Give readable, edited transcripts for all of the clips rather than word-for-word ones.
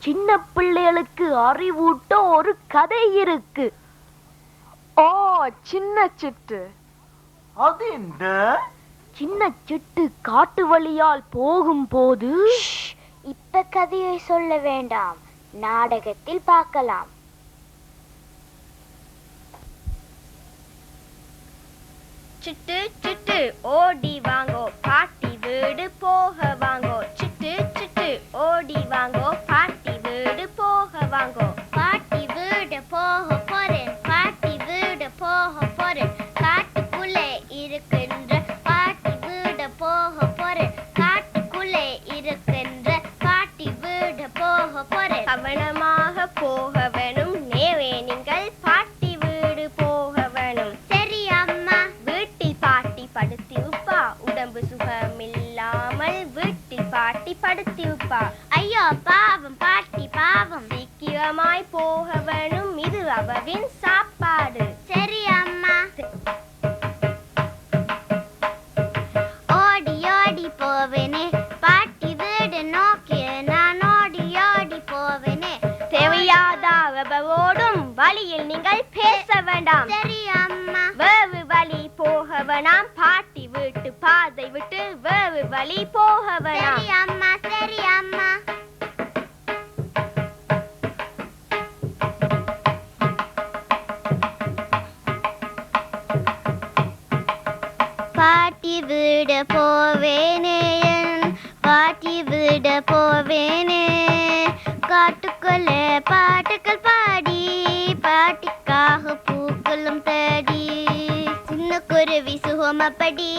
சின்ன பிள்ளைகளுக்கு அறிவூட்ட ஒரு கதை இருக்கு. ஓ, சின்ன சிட்டு. அது என்ன? சின்ன சிட்டு காட்டு வழியால் போகும்போது. இப்ப கதையை சொல்ல வேண்டாம், நாடகத்தில் பார்க்கலாம். சிட்டு சிட்டு ஓடி வாங்கோ, பாட்டி வீடு போக வாங்கோ. சிட்டு சிட்டு ஓடி வாங்கோ, பாட்டி வீடு போக வாங்கோ. பாட்டி வீடு போக போறேன், பாட்டி வீடு போக போறேன். காட்டுக்குள்ளே இருக்கின்ற பாட்டி வீடு போக போறேன். காட்டுக்குள்ளே இருக்கின்ற பாட்டி வீடு போக போறேன். கவனமாக போக வேணும், நேவே நீங்கள் பாட்டி வீடு போக வேணும். சரி அம்மா. வீட்டில் பாட்டி படுத்தி உப்பா, உடம்பு சுகமில்லாமல் வீட்டில் பாட்டி படுத்தி உப்பா. ஐயோ பாவம், பாட்டி பாவம். சீக்கிரமாய் போக வேணும், இது அவவின் சாப்பாடு. சரி அம்மா. ஓடி ஓடி போவேனே, பாட்டி வீடு நோக்கி நான் ஓடி ஓடி போவேனே. தேவையாதவரோடும் வழியில் நீங்கள் பேச வேண்டாம். சரி அம்மா. வேறு வழி போக வேணாம், பாட்டி வீட்டு பாதை விட்டு வேறு வழி போக வேணாம். சரி அம்மா, சரி அம்மா. பாட்டி வீடு போவேனே, பாட்டி வீடு போவேனே. காட்டுக்குள்ளே பாட்டுக்கள் பாடி, பாட்டிக்காக பூக்களும் தேடி. சின்ன குருவி சுகமப்படி,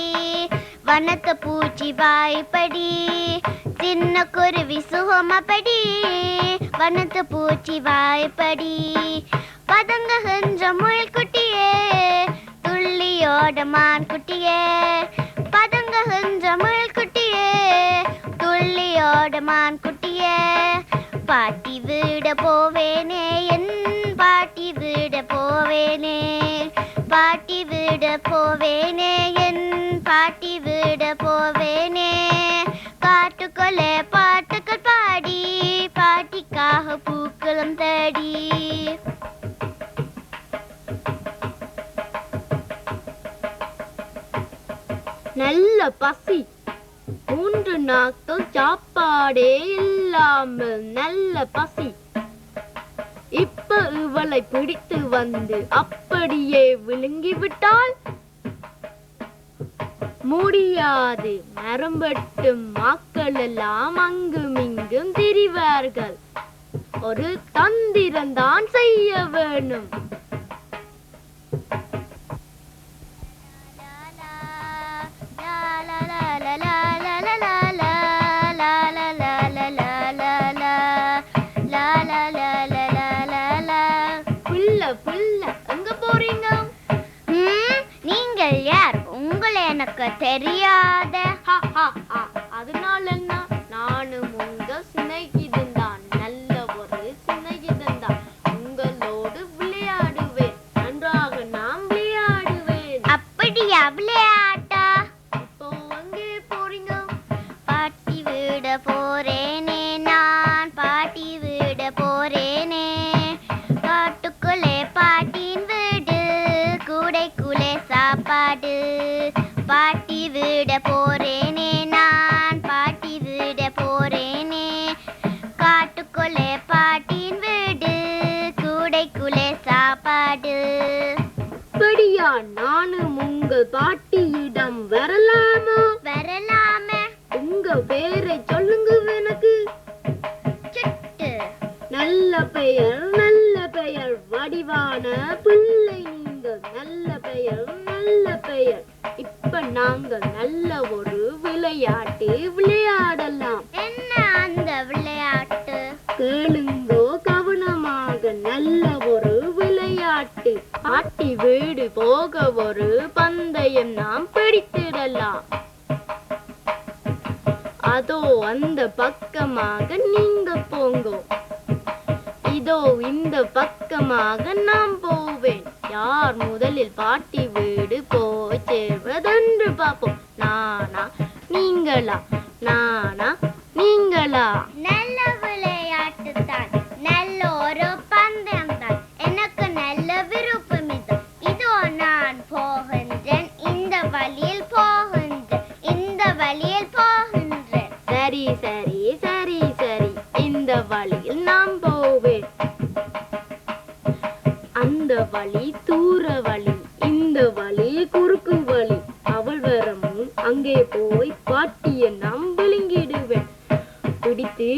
வனத்த பூச்சி வாய்ப்படி. சின்ன குருவி சுகமப்படி, வனத்த பூச்சி வாய்ப்படி. பதங்குகின்ற முயல்குட்டியே, துள்ளியோட மான் குட்டியே. பதங்குகின்ற முயல்குட்டியே, துள்ளியோட மான் குட்டியே. பாட்டி வீட போவேனே, என் பாட்டி வீட போவேனே. பாட்டி வீட போவேனே, என் பாட்டி வீட போவேனே. காட்டுக்குள்ளே பாட்டுக்கள் பாடி, பாட்டிக்காக பூக்களும் தேடி. நல்ல பசி, 3 நாட்கள் சாப்பாடே இல்லாமல் நல்ல பசி. இப்ப இவளை பிடித்து வந்து அப்படியே விழுங்கிவிட்டால் முடியாது. மரம் வெட்டும் மக்கள் எல்லாம் அங்கும் இங்கும் திரிவார்கள். ஒரு தந்திரம்தான் செய்ய வேணும். நீங்கள் யார்? உங்களை எனக்கு தெரியாத. அதனால என்ன? நானும் உங்க சிநேகிதன்தான், நல்ல ஒரு சிநேகிதன்தான். உங்களோடு விளையாடுவேன், நன்றாக நான் விளையாடுவேன். அப்படியா விளையாட்டா? இப்போ எங்கே போறீங்க? பாட்டி வீட போறேனே, நான் பாட்டி வீட போறேனே. காட்டுக்குள்ளே பாட்டின் வீடு, கூடைக்குள்ளே சாப்பாடு. பாட்டி வீட போறேனே, நான் பாட்டி வீட போறேனே. காட்டுக்குள்ளே பாட்டின் வீடு, கூடைக்குள்ளே சாப்பாடு. அப்படியா? நானும் உங்கள் பாட்டியிடம் வரலாமா? வரலாமே. உங்க பேரை சொல்லுங்க எனக்கு. சிட்டு. நல்ல பெயர், நல்ல பெயர். வடிவான பிள்ளை நீங்கள். நல்ல பெயர், நல்ல பெயர். இப்ப நாங்கள் நல்ல ஒரு விளையாட்டு விளையாடலாம். என்ன அந்த விளையாட்டு? கேளுங்கோ கவனமாக. நல்ல ஒரு விளையாட்டு. பாட்டி வீடு போக ஒரு பந்தயம் நாம் பிடித்திடலாம். அதோ அந்த பக்கமாக நீங்க போங்கோ, இதோ இந்த பக்கமாக நான் போவேன். யார் முதலில் பாட்டி வீடு போய் சேர்வதென்று பார்ப்போம். நானா நீங்களா? நானா நீங்களா? நல்ல விளையாட்டு தான். வழியில் நான் போவேன். அந்த வழி தூர வழி, இந்த வழி குறுக்கு வழி. அவள் வரமும் அங்கே போய் பாட்டியை நாம் விழுங்கிடுவேன். பிடித்து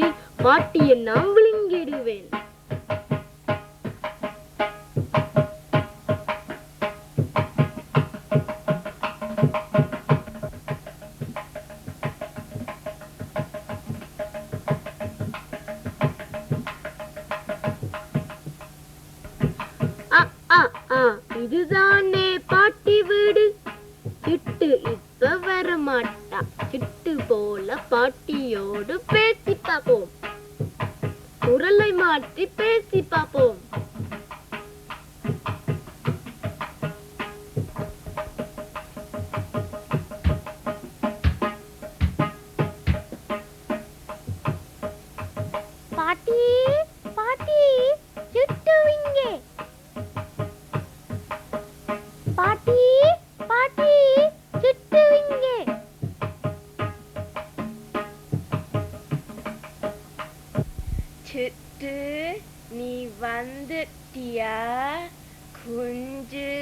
பாட்டியை நாம் விழுங்கிடுவேன். இதுதானே பாட்டி வீடு. சிட்டு இப்ப வரமாட்டா. சிட்டு போல பாட்டியோடு பேசி பார்ப்போம். குரலை மாற்றி பேசி பார்ப்போம். பாட்டி பாட்டி சிட்டு இங்கே. பாட்டி பாட்டி சிட்டு இங்கே. சிட்டு நீ வந்துட்டியா? குஞ்சு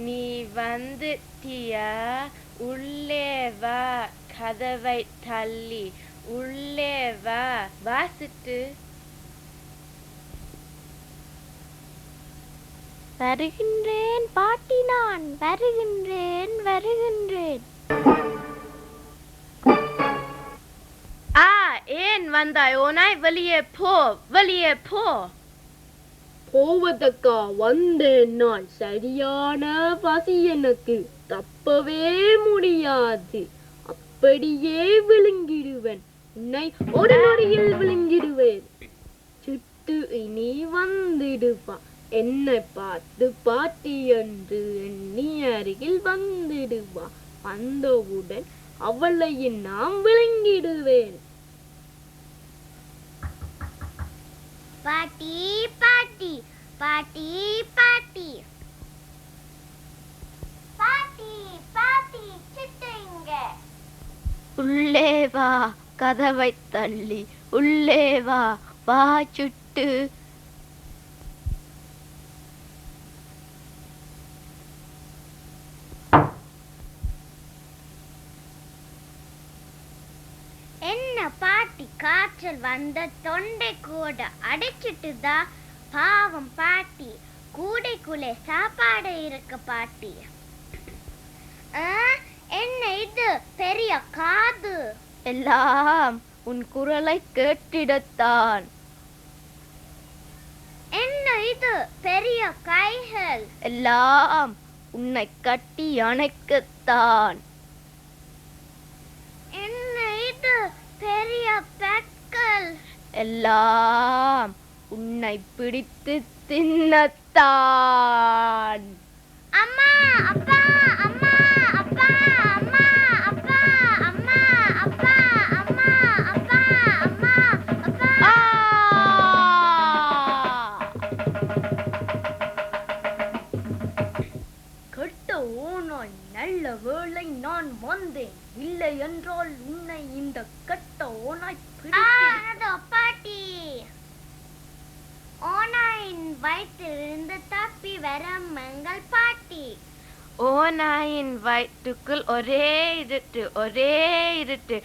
நீ வந்துட்டியா? உள்ளே வா, கதவை தள்ளி உள்ளே வா. வா சிட்டு. வருகின்றேன் பாட்டி, நான் வருகின்றேன் வருகின்றேன். ஏன் வந்தாய்? ஓனாய் வெளியே போ, வெளியே போ. போவதற்கா வந்தேன் நான். சரியான பசி எனக்கு, தப்பவே முடியாது. அப்படியே விழுங்கிடுவேன். உன்னை ஒரு நொடியில் விழுங்கிடுவேன். சிட்டு இனி வந்துடுவா. என்னை பார்த்து பாட்டி என்று எண்ணி அருகில் வந்துடுவா. வந்தவுடன் அவளை நான் விழுங்கிடுவேன். பாட்டி பாட்டி பாட்டி பாட்டி பாட்டி பாட்டி சிட்டு இங்கே. உள்ளே வா, கதவை தள்ளி உள்ளே வா. வா சிட்டு. என்ன பாட்டி, காய்ச்சல் வந்த தொண்டை கூட அடைச்சிட்டுதா? பாவம் பாட்டி, கூடைக்குள்ளே சாப்பாடு இருக்கு பாட்டி. என்ன இது பெரிய காது? எல்லாம் உன் குரலை கேட்டிடத்தான். என்ன இது பெரிய கைகள்? எல்லாம் உன்னை கட்டி அணைக்கத்தான். என்ன இது பெரிய பெட்கள்? எல்லாம் உன்னை பிடித்து தின்னத்தான். அம்மா அப்பா அம்மா அப்பா அம்மா அப்பா அம்மா அப்பா அம்மா அப்பா அம்மா அப்பா. கெட்ட ஓனாய், நல்ல வேளை நான் வந்தேன். இல்லை என்றால் உன்னை இந்த கெட்ட ஓனாய் அது பாட்டி. ஓனாயின் வயிற்றிலிருந்து தப்பி வர மங்கள் பாட்டி. ஓநாயின் வயிற்றுக்குள் ஒரே இருட்டு, ஒரே இருட்டு.